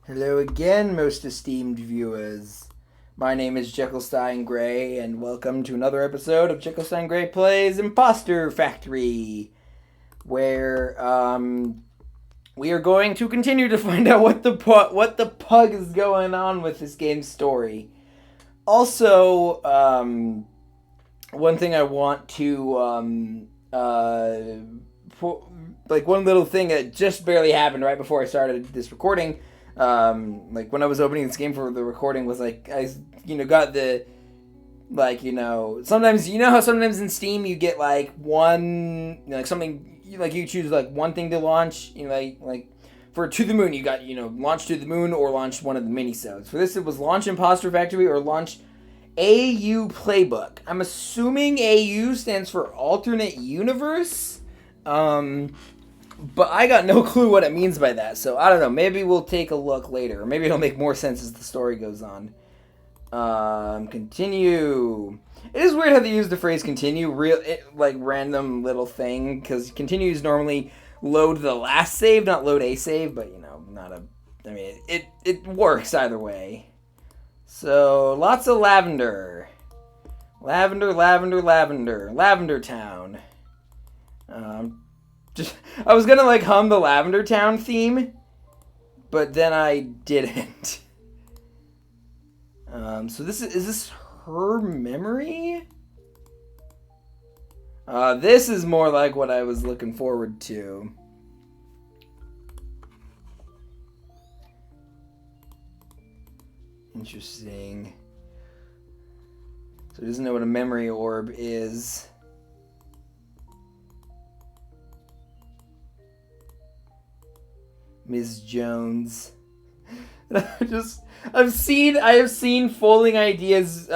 Hello again, most esteemed viewers. My name is Jekyllstein Gray, and welcome to another episode of Jekyllstein Gray Plays Imposter Factory, where we are going to continue to find out what the pug is going on with this game's story. Also, one thing I want to one little thing that just barely happened right before I started this recording. When I was opening this game for the recording was I got the, sometimes, how sometimes in Steam you get one, something, you choose one thing to launch, for To the Moon you got, launch To the Moon or launch one of the minisodes. For this it was launch Imposter Factory or launch AU Playbook. I'm assuming AU stands for Alternate Universe. But I got no clue what it means by that, so I don't know. Maybe we'll take a look later, or maybe it'll make more sense as the story goes on. Continue. It is weird how they use the phrase continue, random little thing, because continues normally load the last save, not load a save, but, it works either way. So, lots of lavender. Lavender Town. I was gonna hum the Lavender Town theme, but then I didn't. So is this her memory? This is more like what I was looking forward to. Interesting. So he doesn't know what a memory orb is. Ms. Jones. I have seen Folding Ideas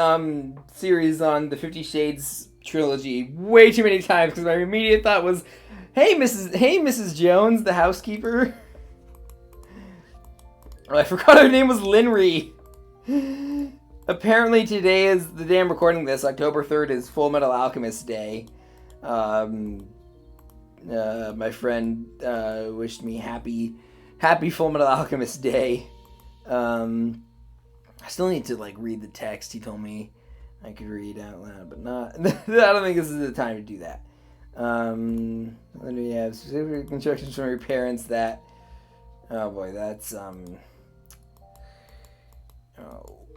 series on the 50 Shades trilogy way too many times because my immediate thought was, hey Mrs. Jones, the housekeeper. Oh, I forgot her name was Linry. Apparently today is the day I'm recording this. October 3rd is Full Metal Alchemist Day. My friend wished me happy Full Metal Alchemist Day. I still need to read the text. He told me I could read out loud, but not. I don't think this is the time to do that. Then we have specific instructions from your parents that. Oh boy, that's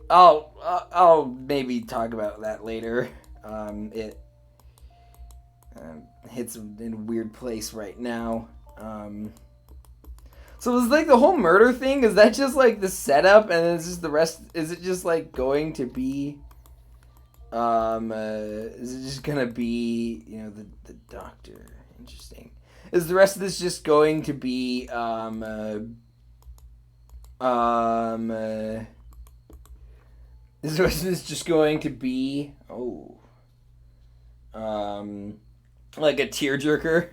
I'll maybe talk about that later. It hits in a weird place right now. So it's the whole murder thing, is that just the setup and then it's just the rest? Is it just going to be is it just gonna be the doctor? Interesting. Is the rest of this just going to be is the rest of this just going to be like a tearjerker?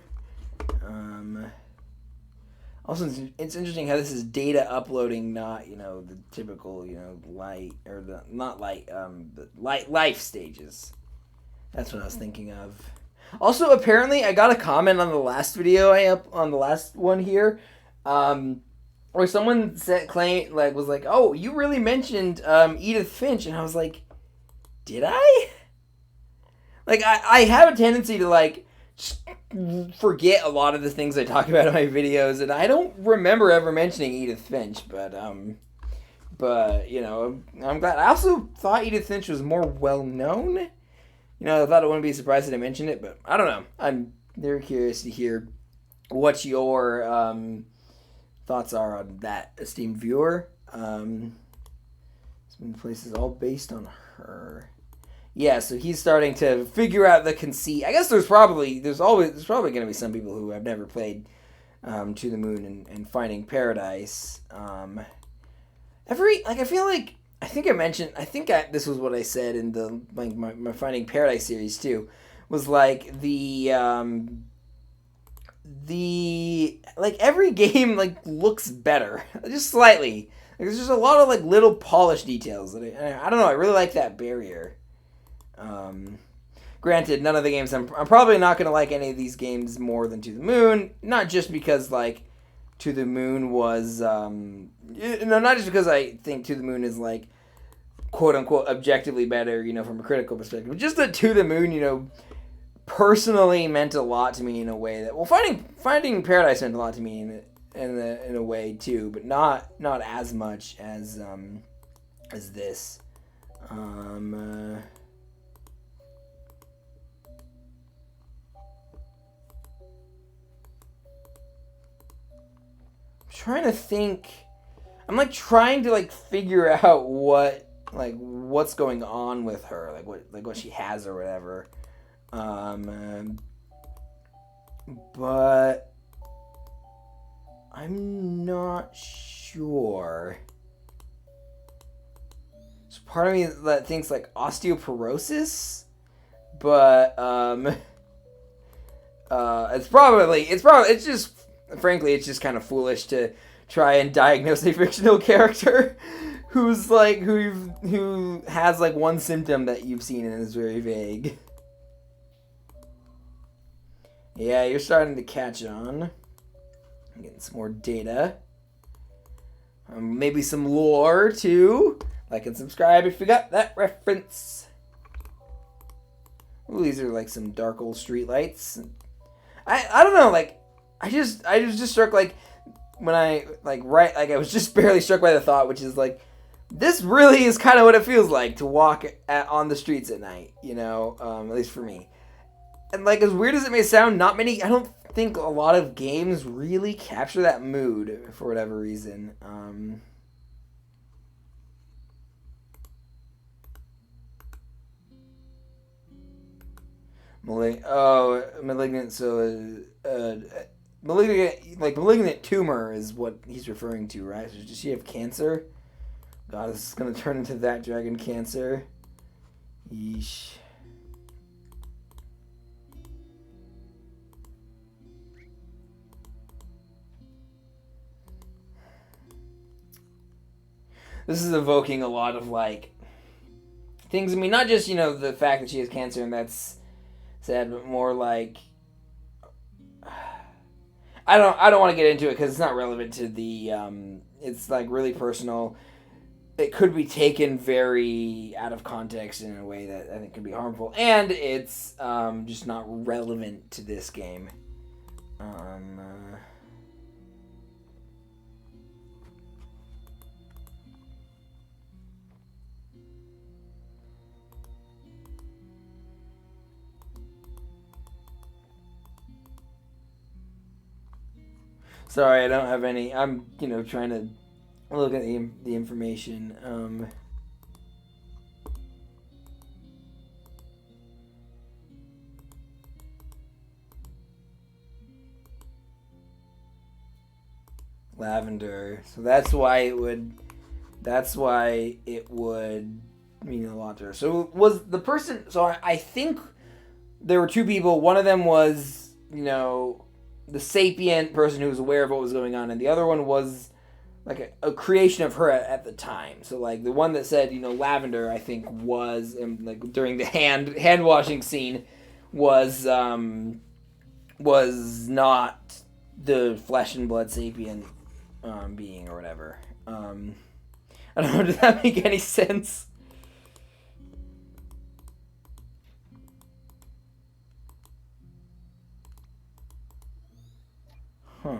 Also, it's interesting how this is data uploading, not, the typical, light, or the, not light, the life stages. That's what I was thinking of. Also, apparently, I got a comment on the last video on the last one here, where someone was like, oh, you really mentioned, Edith Finch, and I was like, did I? I have a tendency to, forget a lot of the things I talk about in my videos, and I don't remember ever mentioning Edith Finch, but I'm glad. I also thought Edith Finch was more well known. I thought I wouldn't be surprised that I mentioned it, but I don't know. I'm very curious to hear what your thoughts are on that, esteemed viewer. Some places all based on her. Yeah, so he's starting to figure out the conceit. I guess there's probably going to be some people who have never played To the Moon and Finding Paradise. I feel like this was what I said in the my Finding Paradise series too, was the every game looks better just slightly. There's just a lot of little polish details that I don't know. I really like that barrier. Granted, none of the games I'm probably not going to like any of these games more than To the Moon, not just because To the Moon was, not just because I think To the Moon is like, quote unquote, objectively better, from a critical perspective, but just that To the Moon, personally meant a lot to me in a way that, well, Finding Paradise meant a lot to me in a way too, but not as much as this. Trying to think. I'm like trying to like figure out what's going on with her, what she has or whatever. But I'm not sure. There's part of me that thinks like osteoporosis, but it's just, frankly, it's just kind of foolish to try and diagnose a fictional character who has like one symptom that you've seen and is very vague. Yeah, you're starting to catch on. I'm getting some more data. Maybe some lore too. Like and subscribe if you got that reference. Ooh, these are like some dark old street lights. I don't know, like I was just struck like when I I was just barely struck by the thought, which is like this really is kind of what it feels like to walk on the streets at night, at least for me. And like as weird as it may sound, I don't think a lot of games really capture that mood for whatever reason. Malignant. So, malignant tumor is what he's referring to, right? So does she have cancer? God, this is gonna turn into that dragon cancer. Yeesh. This is evoking a lot of like things. I mean, not just the fact that she has cancer and that's sad, but more like I don't want to get into it because it's not relevant to the. It's like really personal. It could be taken very out of context in a way that I think could be harmful, and it's just not relevant to this game. Sorry, I don't have any. I'm, trying to look at the information. Lavender. So that's why it would mean a lot to her. So was the person? So I think there were two people. One of them was, the sapient person who was aware of what was going on, and the other one was like a creation of her at the time. So like the one that said lavender, I think was like during the hand washing scene was not the flesh and blood sapient being or whatever. I don't know. Does that make any sense? Huh.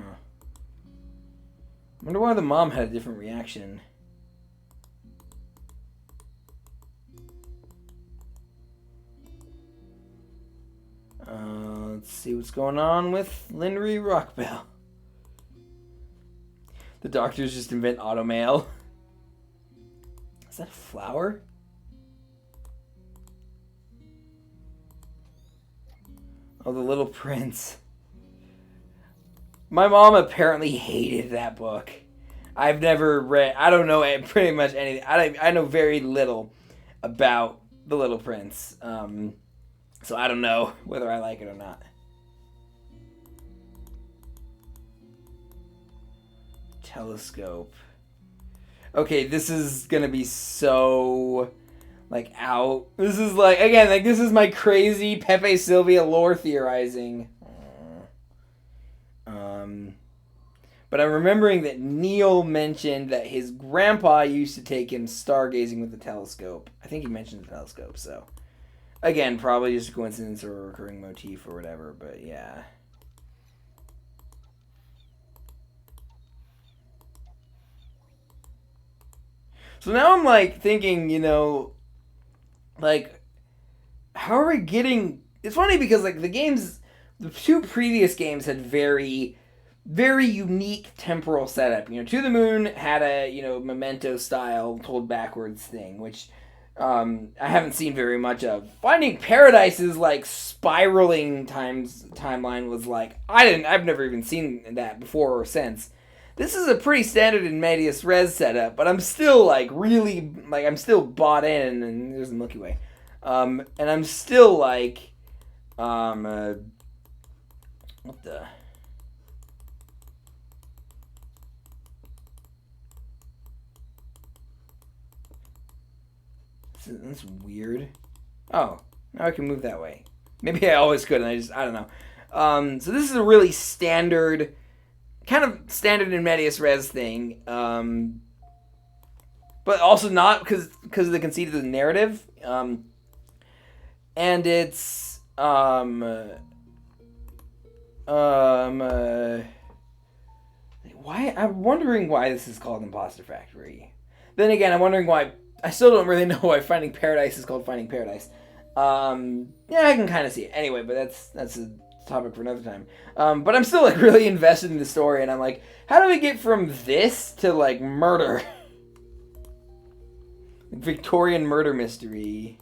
I wonder why the mom had a different reaction. Let's see what's going on with Linry Rockbell. The doctors just invent automail. Is that a flower? Oh, The Little Prince. My mom apparently hated that book. I've never read. I don't know pretty much anything. I know very little about The Little Prince. So I don't know whether I like it or not. Telescope. Okay, this is gonna be so like out. This is like again like this is my crazy Pepe But I'm remembering that Neil mentioned that his grandpa used to take him stargazing with the telescope. I think he mentioned the telescope, so. Again, probably just a coincidence or a recurring motif or whatever, but yeah. So now I'm like thinking, like, how are we getting. It's funny because, like, the two previous games had very, very unique temporal setup. To the Moon had a, Memento style told backwards thing, which I haven't seen very much of. Finding Paradise's like spiraling timeline was like I've never even seen that before or since. This is a pretty standard in Medias Res setup, but I'm still like really like I'm still bought in, and there's a Milky Way, and I'm still like, what the. That's weird. Oh, now I can move that way. Maybe I always could, and I don't know. So this is a really standard, kind of standard in Medias Res thing, but also not because of the conceit of the narrative, and it's why I'm wondering why this is called Imposter Factory. Then again, I'm wondering why. I still don't really know why Finding Paradise is called Finding Paradise. Yeah, I can kind of see it. Anyway, but that's a topic for another time. But I'm still like really invested in the story, and I'm like, how do we get from this to like murder? Victorian murder mystery.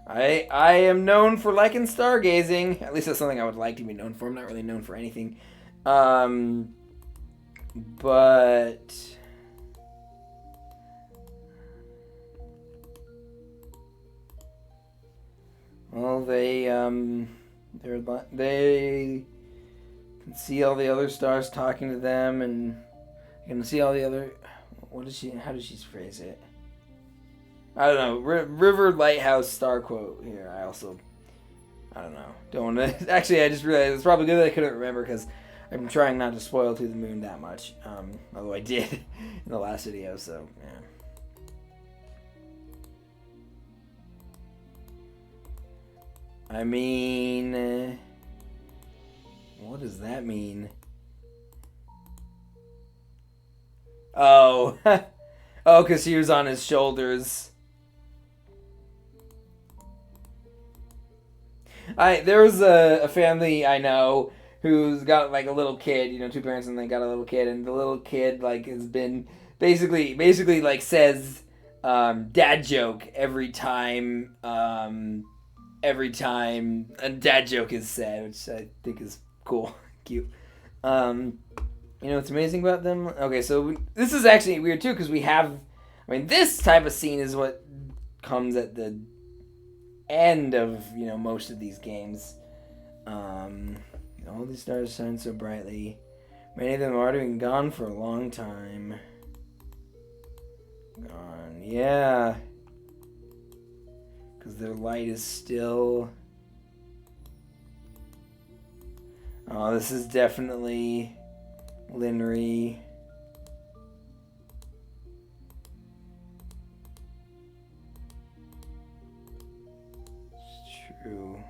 I am known for liking stargazing. At least that's something I would like to be known for. I'm not really known for anything. But well, they can see all the other stars talking to them, and you can see all the other. How does she phrase it? I don't know. River Lighthouse star quote here. I don't know. Don't want to. Actually, I just realized it's probably good that I couldn't remember because I'm trying not to spoil To the Moon that much. Although I did in the last video, so yeah. I mean, what does that mean? Oh, oh, because he was on his shoulders. There was a family I know who's got like a little kid, two parents, and they got a little kid, and the little kid like has been basically like says dad joke every time a dad joke is said, which I think is cool. Cute. What's amazing about them? Okay, so this is actually weird too because this type of scene is what comes at the end of most of these games. All these stars shine so brightly. Many of them have already been gone for a long time. Gone, yeah. Because their light is still. Oh, this is definitely Linry. It's true.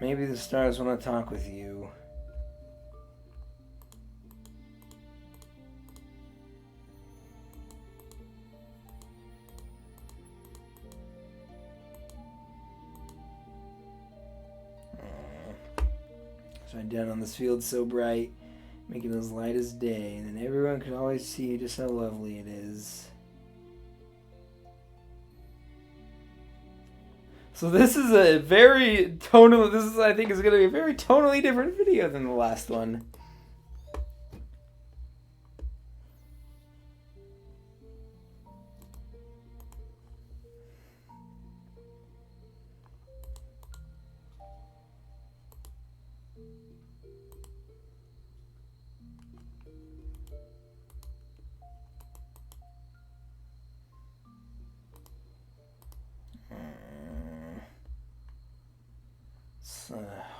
Maybe the stars want to talk with you. Shine down on this field so bright, making it as light as day, and then everyone can always see just how lovely it is. So this is a very tonal. I think, is going to be a very tonally different video than the last one.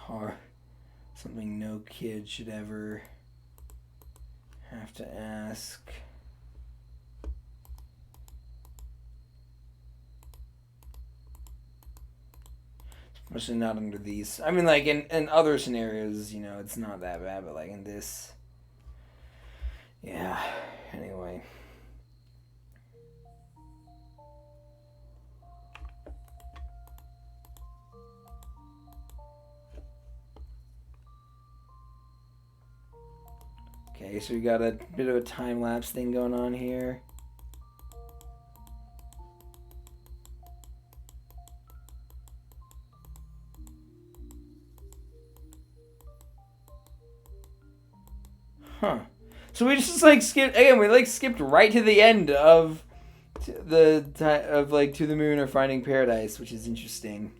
Or something no kid should ever have to ask. Especially not under these. I mean, like, in other scenarios, you know, it's not that bad, but, like, in this... Yeah, anyway. Okay, so we got a bit of a time-lapse thing going on here. Huh. So we just like skipped again. We like skipped right to the end of like To the Moon or Finding Paradise, which is interesting.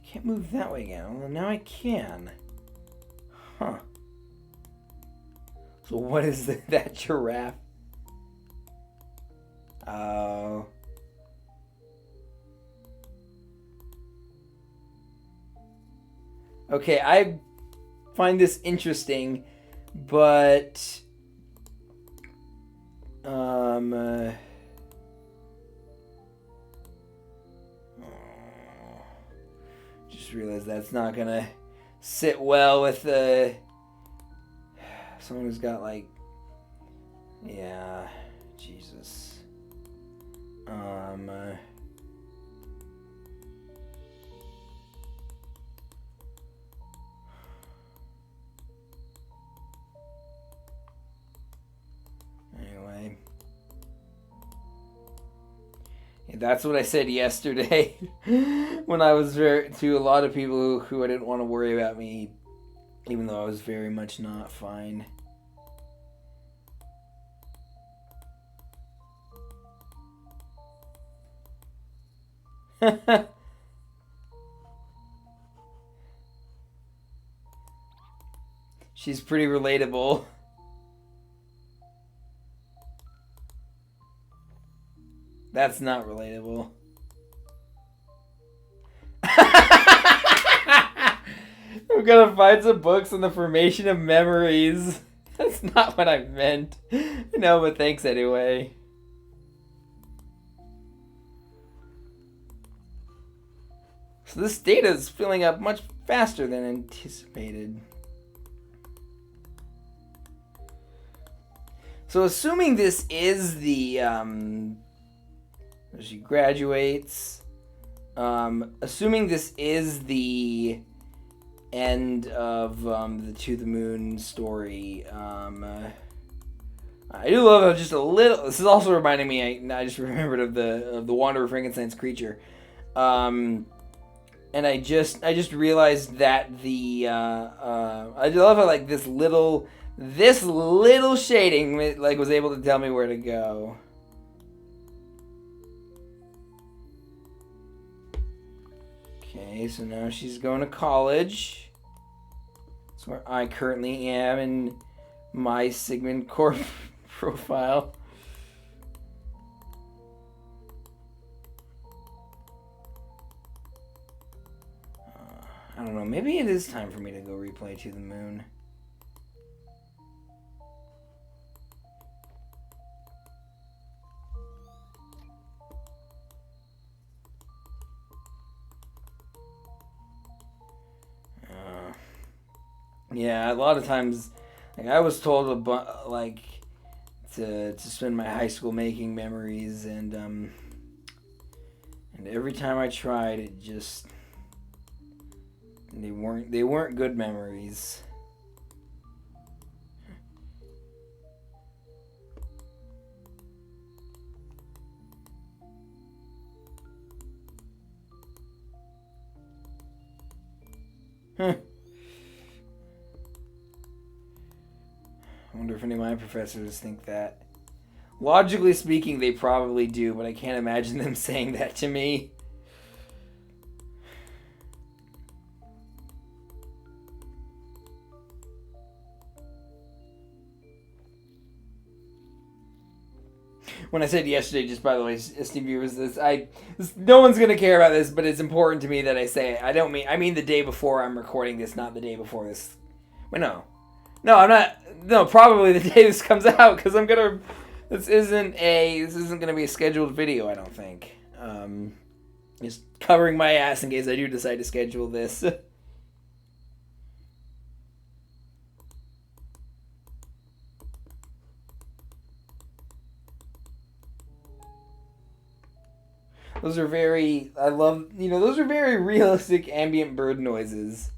Can't move that way again. Well, now I can. Huh. So what is that giraffe? Oh. Okay, I find this interesting, but just realized that's not gonna sit well with someone who's got like, yeah, Jesus. Anyway. Yeah, that's what I said yesterday when I was to a lot of people who I didn't want to worry about me, even though I was very much not fine. She's pretty relatable. That's not relatable. I'm gonna find some books on the formation of memories. That's not what I meant. No, but thanks anyway. So this data is filling up much faster than anticipated. So assuming this is the she graduates, assuming this is the end of the To the Moon story, I do love how just a little. This is also reminding me. I just remembered of the Wanderer Frankenstein's creature, and I just realized that the I love how like this little shading like was able to tell me where to go. Okay, so now she's going to college. That's where I currently am in my Sigmund Corp profile. I don't know, maybe it is time for me to go replay To the Moon. Yeah, a lot of times, like I was told to spend my high school making memories, and every time I tried, it just they weren't good memories. Huh. I wonder if any of my professors think that. Logically speaking, they probably do, but I can't imagine them saying that to me. When I said yesterday, just by the way, esteemed viewers, no one's gonna care about this, but it's important to me that I say it. I mean the day before I'm recording this, not the day before this. Wait, no, I'm not. No, probably the day this comes out, because This isn't gonna be a scheduled video, I don't think. Just covering my ass in case I do decide to schedule this. Those are very realistic ambient bird noises.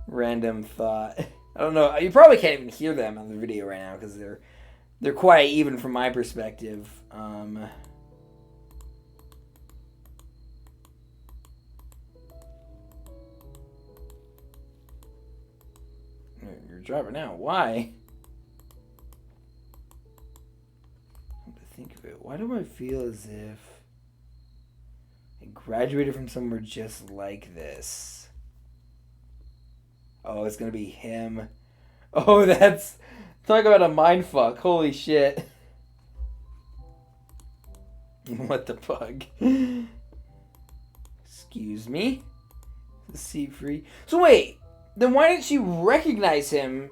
Random thought. I don't know. You probably can't even hear them on the video right now because they're quiet even from my perspective. You're driving now. Why? Come to think of it, why do I feel as if I graduated from somewhere just like this? Oh, it's gonna be him. Oh, talk about a mindfuck. Holy shit. What the fuck? Excuse me? The seat free. So wait, then why didn't she recognize him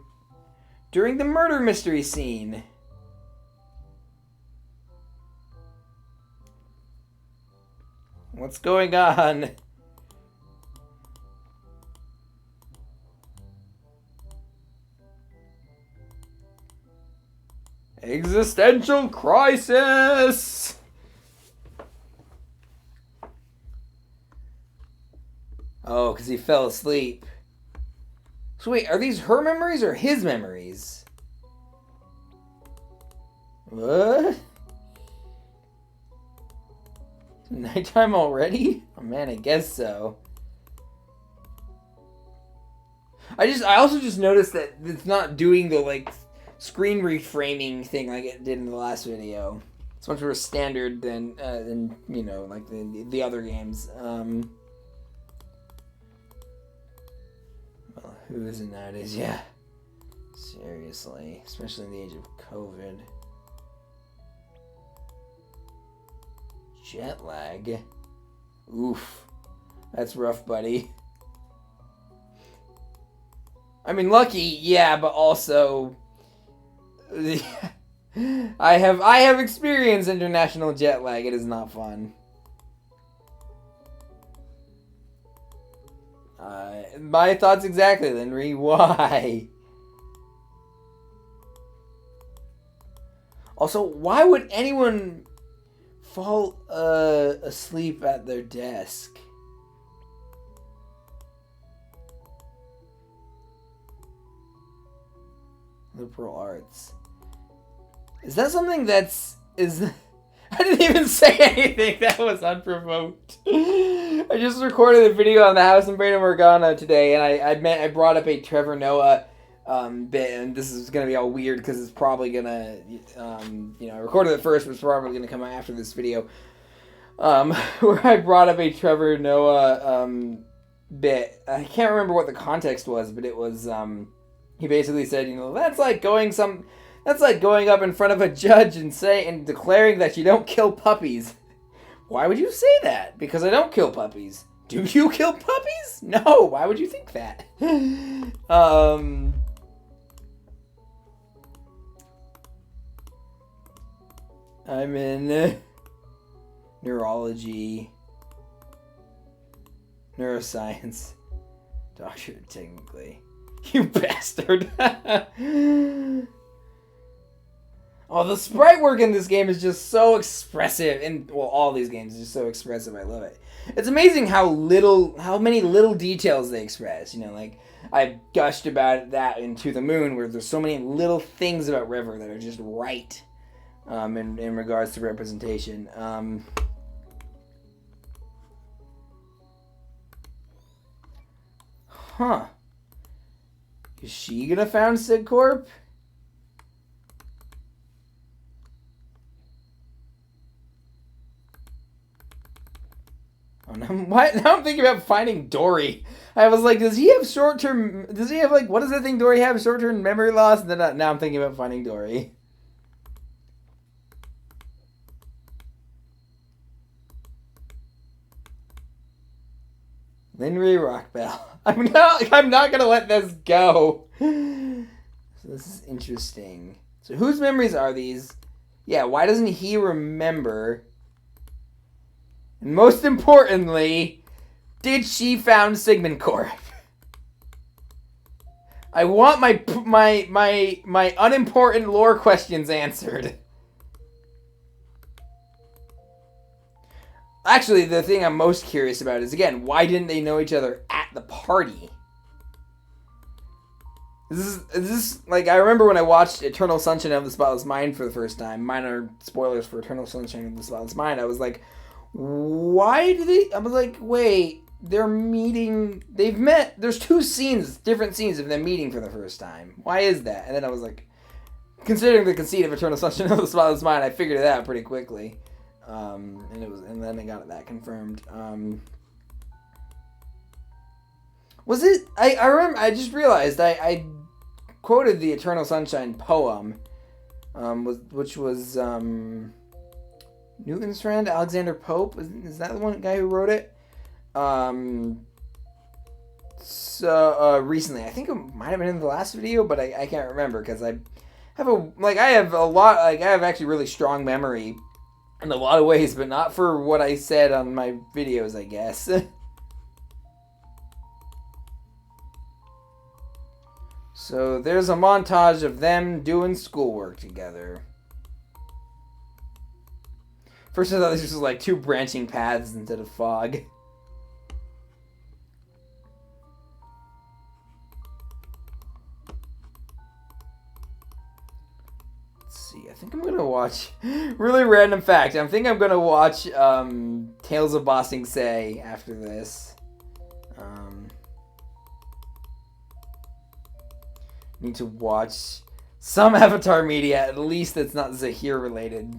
during the murder mystery scene? What's going on? Existential crisis! Oh, because he fell asleep. So wait, are these her memories or his memories? What? Nighttime already? Oh man, I guess so. I also just noticed that it's not doing the screen reframing thing like it did in the last video. It's much more standard than the other games. Well, who isn't nowadays? Yeah. Seriously, especially in the age of COVID. Jet lag. Oof. That's rough, buddy. I mean, lucky, yeah, but also I have experienced international jet lag. It is not fun. My thoughts exactly, Linry. Why? Also, why would anyone fall asleep at their desk? Liberal arts. Is that something I didn't even say anything. That was unprovoked. I just recorded a video on the House in Brandon Morgana today, and I brought up a Trevor Noah bit, and this is gonna be all weird because it's probably gonna I recorded it first, but it's probably gonna come out after this video. Where I brought up a Trevor Noah bit. I can't remember what the context was, but it was he basically said, that's like going up in front of a judge and declaring that you don't kill puppies. Why would you say that? Because I don't kill puppies. Do you kill puppies? No. Why would you think that? I'm in neurology, neuroscience, doctorate technically. You bastard. Oh, the sprite work in this game is just so expressive, and all these games are just so expressive. I love it. It's amazing how many little details they express. I gushed about that in To the Moon, where there's so many little things about River that are just right, in regards to representation. Huh? Is she gonna found SigCorp? Oh, now I'm thinking about finding Dory. I was like, does he have what does that thing Dory have? Short-term memory loss? And then now I'm thinking about finding Dory. Linry Rockbell. I'm not gonna let this go. So this is interesting. So whose memories are these? Yeah, why doesn't he remember? And most importantly, did she found Sigmund Corp? I want my unimportant lore questions answered. Actually, the thing I'm most curious about is, again, why didn't they know each other at the party? Is this like, I remember when I watched Eternal Sunshine of the Spotless Mind for the first time, minor spoilers for Eternal Sunshine of the Spotless Mind, I was like, why do they, I was like, wait, they're meeting, they've met, there's two scenes, different scenes of them meeting for the first time. Why is that? And then I was like, considering the conceit of Eternal Sunshine of the Spotless Mind, I figured it out pretty quickly. And then I got that confirmed. Was it? I remember. I just realized I quoted the Eternal Sunshine poem, which was Newton's friend Alexander Pope. Is that the one guy who wrote it? Recently, I think it might have been in the last video, but I can't remember because I have actually really strong memory in a lot of ways, but not for what I said on my videos, I guess. So there's a montage of them doing schoolwork together. First I thought this was like two branching paths instead of fog. I think I'm gonna watch, really random fact, I think I'm gonna watch Tales of Ba Sing Se after this. Need to watch some Avatar media, at least that's not Zahir related.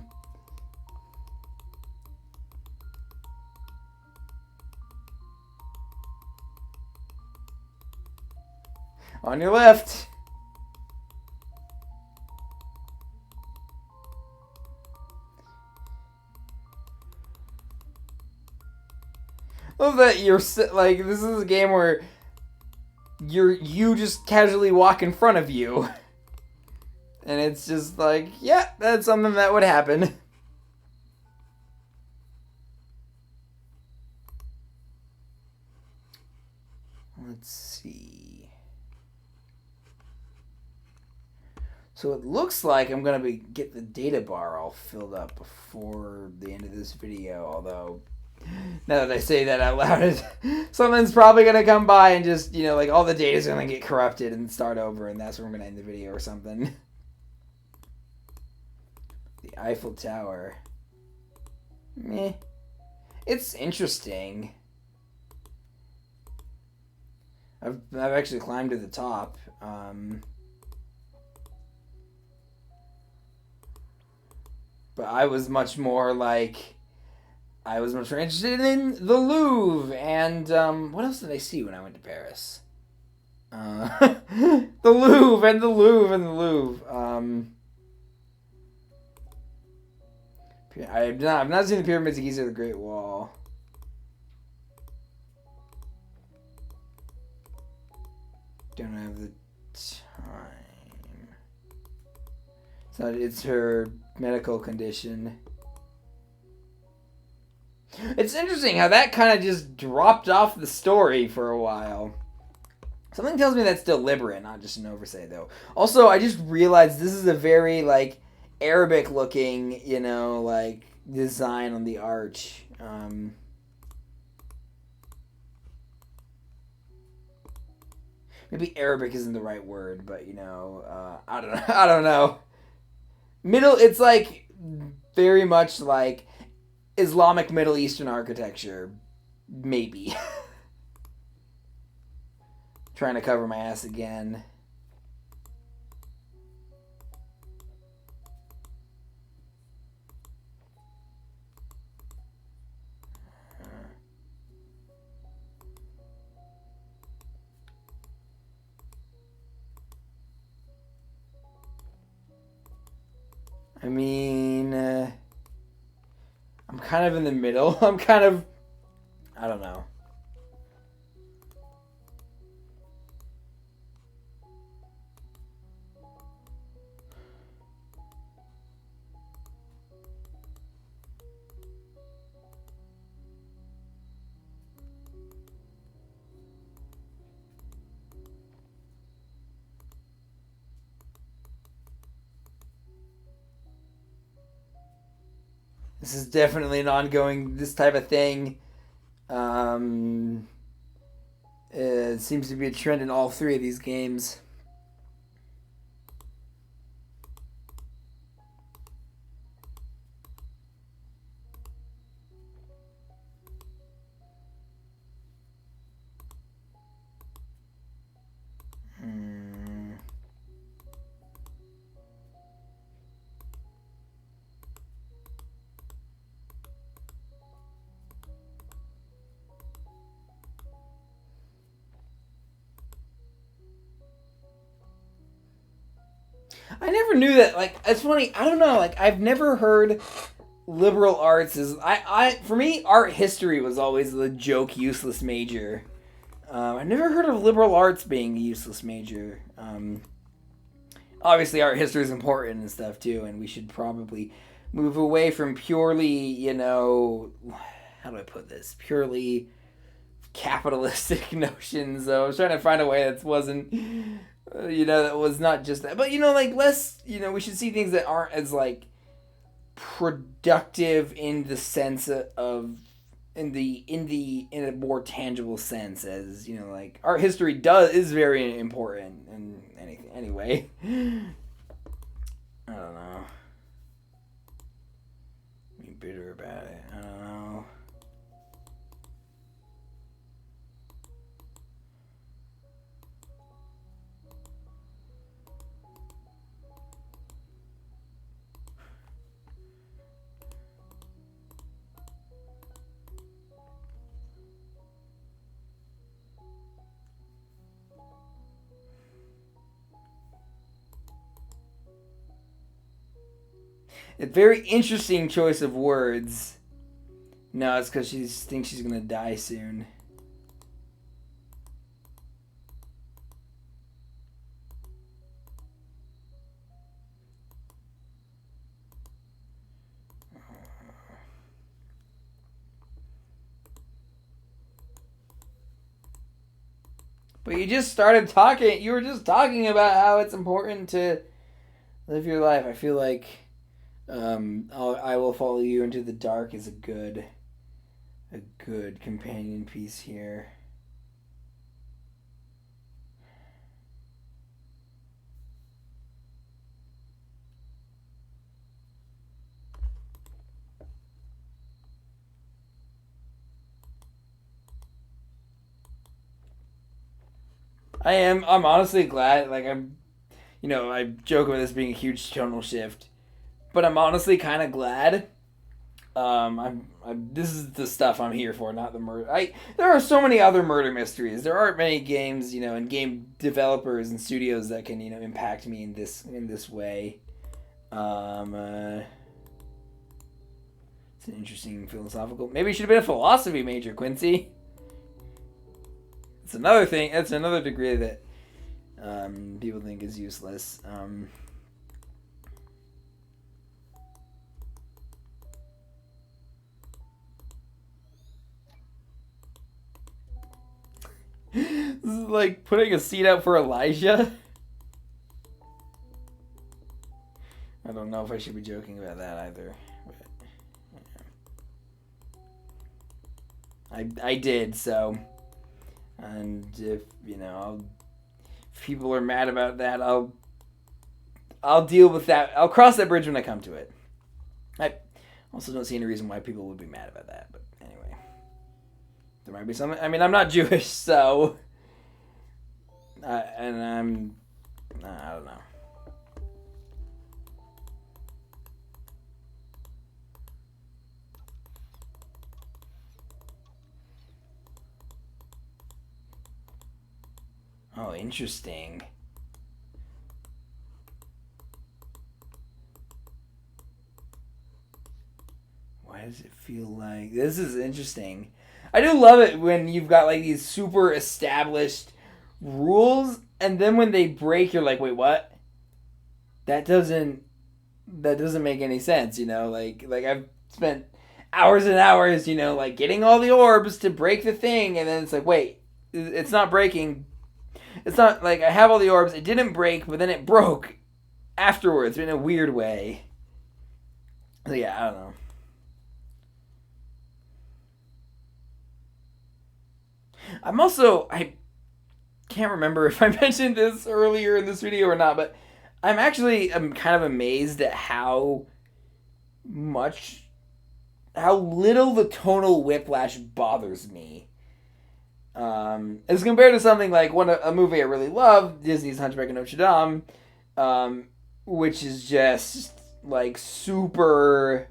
On your left. Love that you're like, this is a game where you just casually walk in front of you, and it's just like, yeah, that's something that would happen. Let's see. So it looks like I'm gonna get the data bar all filled up before the end of this video, although now that I say that out loud, something's probably going to come by and just, like all the data's going to get corrupted and start over, and that's where I'm going to end the video or something. The Eiffel Tower. Meh. It's interesting. I've actually climbed to the top. But I was much more interested in the Louvre, and what else did I see when I went to Paris? The Louvre and the Louvre and the Louvre. I've not seen the Pyramids of Giza or the Great Wall. Don't have the time. It's her medical condition. It's interesting how that kind of just dropped off the story for a while. Something tells me that's deliberate, not just an oversight, though. Also, I just realized this is a very, Arabic-looking, design on the arch. Maybe Arabic isn't the right word, but, I don't know. I don't know. It's, very much, Islamic Middle Eastern architecture. Maybe. Trying to cover my ass again. I mean, I'm kind of in the middle. I don't know. This is definitely an ongoing this type of thing. It seems to be a trend in all three of these games. I never knew that. Like, it's funny. I don't know. Like, I've never heard liberal arts is. For me, art history was always the joke useless major. I never heard of liberal arts being a useless major. Obviously, art history is important and stuff too, and we should probably move away from purely, how do I put this? Purely capitalistic notions. So I was trying to find a way that wasn't, that was not just that. But, less, we should see things that aren't as, productive in the sense of, in a more tangible sense as, art history is very important and anything. Anyway. I don't know. Be bitter about it. I don't know. A very interesting choice of words. No, it's because she thinks she's gonna die soon. But you just started talking. You were just talking about how it's important to live your life. I feel like I Will Follow You Into the Dark is a good companion piece here. I'm honestly glad. I joke about this being a huge tonal shift, but I'm honestly kind of glad. This is the stuff I'm here for, not the murder. There are so many other murder mysteries. There aren't many games, and game developers and studios that can, impact me in this way. It's an interesting philosophical. Maybe it should have been a philosophy major, Quincy. It's another thing. That's another degree that people think is useless. This is like putting a seat out for Elijah. I don't know if I should be joking about that either. But, I did, so. And if if people are mad about that, I'll deal with that. I'll cross that bridge when I come to it. I also don't see any reason why people would be mad about that. But anyway, there might be something. I mean, I'm not Jewish, so and I don't know. Oh, interesting. Why does it feel like... This is interesting. I do love it when you've got these super established rules, and then when they break, you're like, wait, what? That doesn't make any sense, I've spent hours and hours, getting all the orbs to break the thing, and then it's like, wait, it's not breaking. It's not I have all the orbs, it didn't break, but then it broke afterwards in a weird way. So yeah, I don't know. I can't remember if I mentioned this earlier in this video or not, but I'm kind of amazed at much, how little the tonal whiplash bothers me. As compared to something like a movie I really love, Disney's Hunchback of Notre Dame, which is just like super.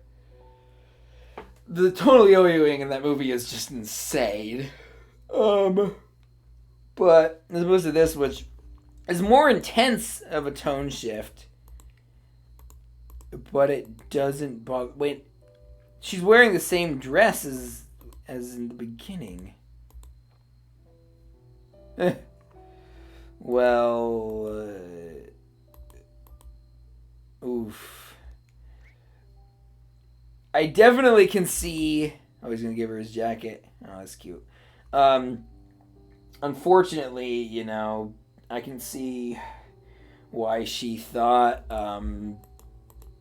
The tonal yo-yoing in that movie is just insane. But as opposed to this, which is more intense of a tone shift, but it doesn't bother. Wait, she's wearing the same dress as in the beginning. Well, oof. I definitely can see. Oh, he's gonna give her his jacket. Oh, that's cute. Unfortunately, I can see why she thought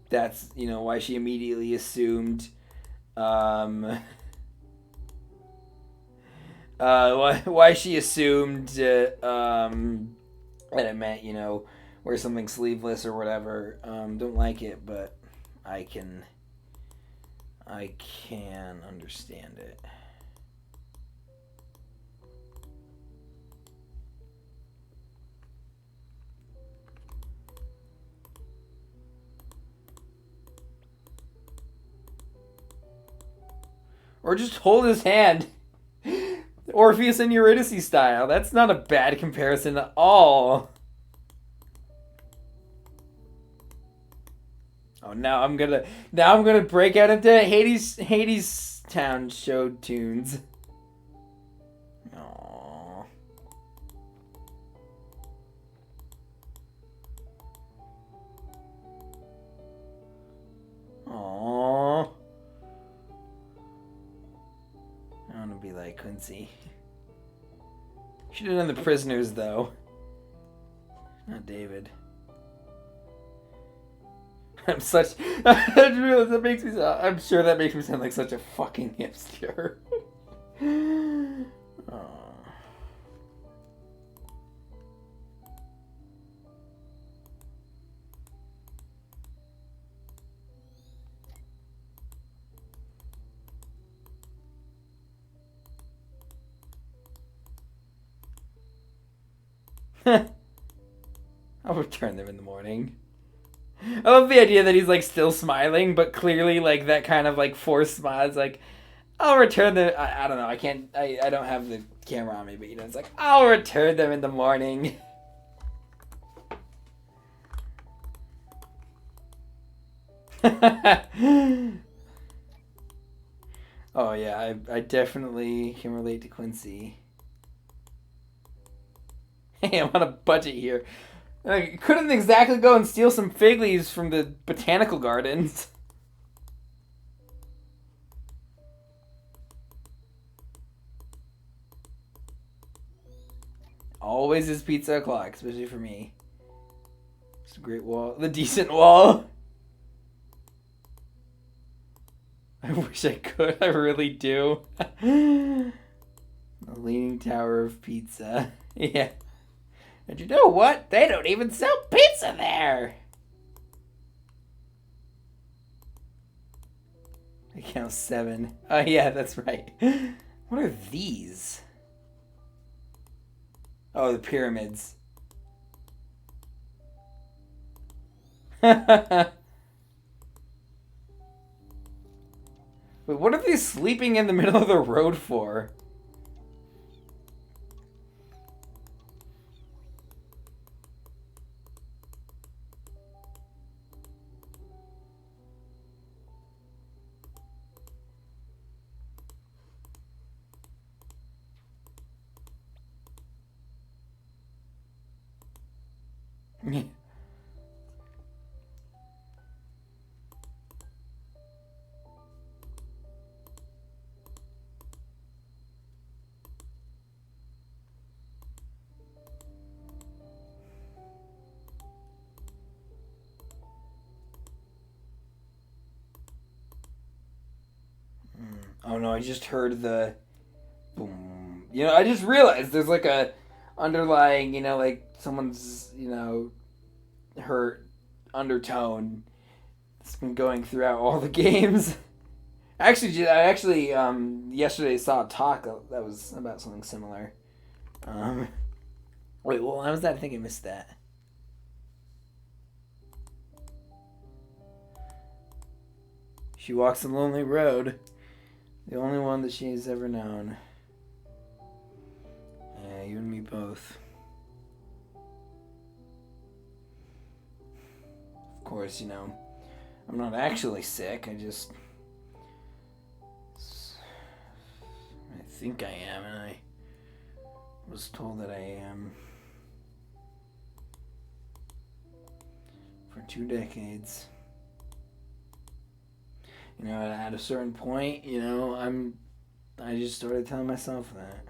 that's why she immediately assumed why she assumed that it meant wear something sleeveless or whatever. Don't like it, but I can understand it. Or just hold his hand. Orpheus and Eurydice style. That's not a bad comparison at all. Oh, now I'm gonna break out into Hades Town show tunes. Aww. Aww. I want to be like Quincy. Should have done the prisoners though. Not David. I'm such. That makes me. I'm sure that makes me sound like such a fucking hipster. I'll return them in the morning. I love the idea that he's like still smiling, but clearly like that kind of like forced smile. It's like, I'll return them. I don't know. I don't have the camera on me, but it's like, I'll return them in the morning. Oh yeah, I definitely can relate to Quincy. Hey, I'm on a budget here. I couldn't exactly go and steal some fig leaves from the botanical gardens. Always is pizza o'clock, especially for me. It's a great wall. The decent wall. I wish I could. I really do. The Leaning Tower of Pizza. Yeah. And you know what? They don't even sell pizza there. I count 7. Oh, yeah, that's right. What are these? Oh, the pyramids. Wait, what are they sleeping in the middle of the road for? Oh no, I just heard the boom, You know, I just realized there's like a underlying, you know, like someone's, hurt undertone that's been going throughout all the games. Yesterday saw a talk that was about something similar. Wait, well, how was that? I think I missed that. She walks a lonely road, the only one that she's ever known. Yeah, you and me both. Of course, I'm not actually sick. I think I am, and I was told that I am for 2 decades. At a certain point, I just started telling myself that.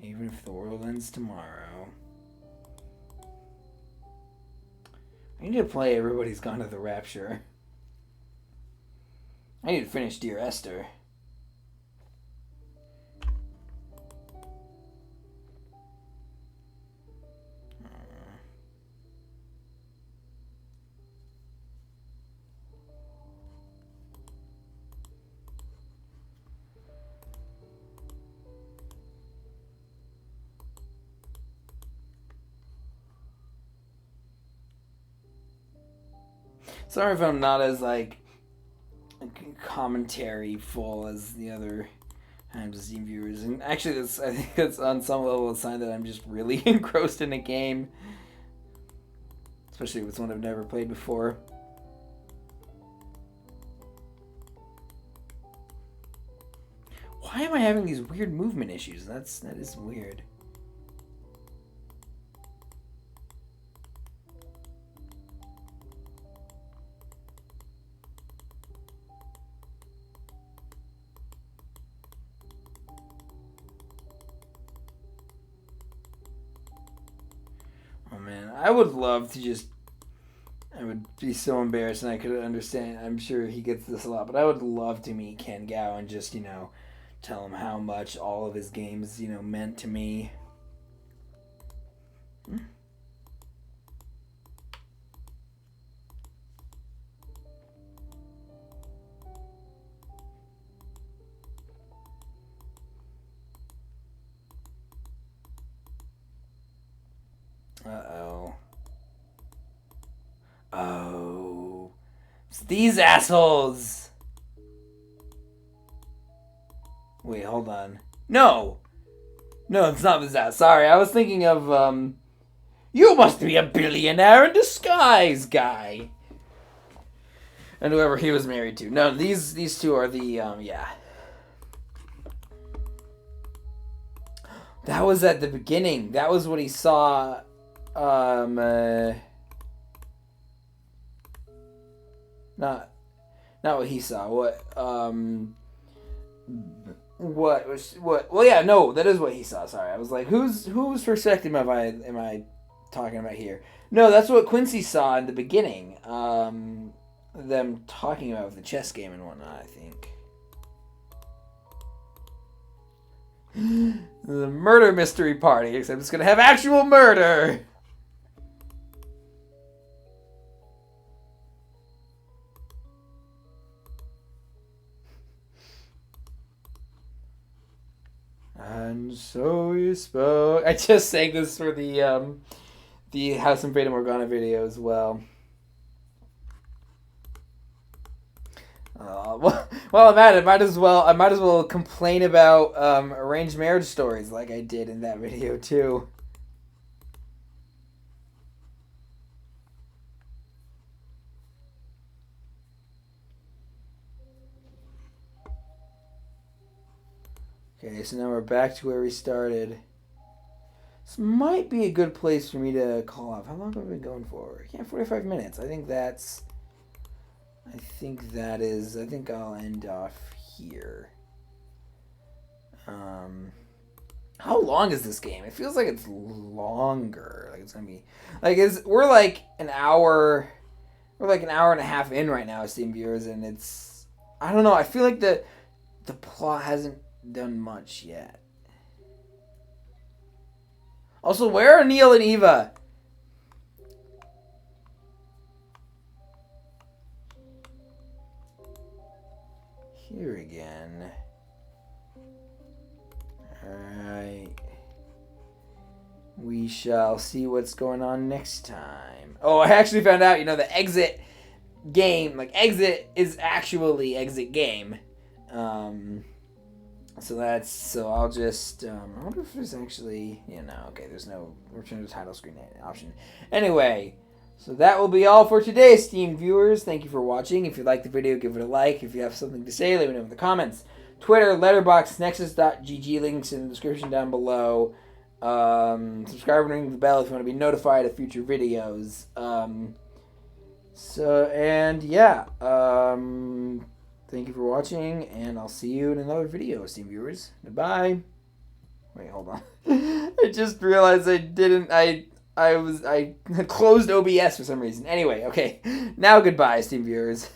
Even if the world ends tomorrow. I need to play Everybody's Gone to the Rapture. I need to finish Dear Esther. Sorry if I'm not as, commentary full as the other times Steam viewers. And actually, I think that's on some level a sign that I'm just really engrossed in a game. Especially if it's one I've never played before. Why am I having these weird movement issues? That is weird. I would love to I would be so embarrassed, and I could understand. I'm sure he gets this a lot, but I would love to meet Ken Gao and just, tell him how much all of his games, meant to me. Uh-oh. Oh. It's these assholes! Wait, hold on. No! No, it's not this ass. Sorry, I was thinking of, You must be a billionaire in disguise guy! And whoever he was married to. No, these two are the, yeah. That was at the beginning. That was what he saw, not what he saw. Well, yeah, no, that is what he saw. Sorry, I was like, whose perspective am I talking about here? No, that's what Quincy saw in the beginning. Them talking about the chess game and whatnot, I think. The murder mystery party, except it's gonna have actual murder. And so we spoke. I just sang this for the House and Fata Morgana video as well. Well, I'm at it. I might as well complain about arranged marriage stories like I did in that video too. Okay, so now we're back to where we started. This might be a good place for me to call off. How long have I been going for? Yeah, 45 minutes. I think that's I think I'll end off here. How long is this game? It feels like it's longer. Like it's gonna be like we're like an hour and a half in right now, Steam viewers, and it's I don't know. I feel like the plot hasn't done much yet. Also, where are Neil and Eva? Here again. Alright. We shall see what's going on next time. Oh, I actually found out, the exit game, exit is actually exit game. So I'll just, I wonder if there's actually, okay, there's no return to title screen option. Anyway, so that will be all for today, esteemed viewers. Thank you for watching. If you liked the video, give it a like. If you have something to say, let me know in the comments. Twitter, Letterboxd, Nexus.gg, links in the description down below. Subscribe and ring the bell if you want to be notified of future videos. Thank you for watching, and I'll see you in another video, esteemed viewers. Goodbye. Wait, hold on. I just realized I closed OBS for some reason. Anyway, okay. Now goodbye, esteemed viewers.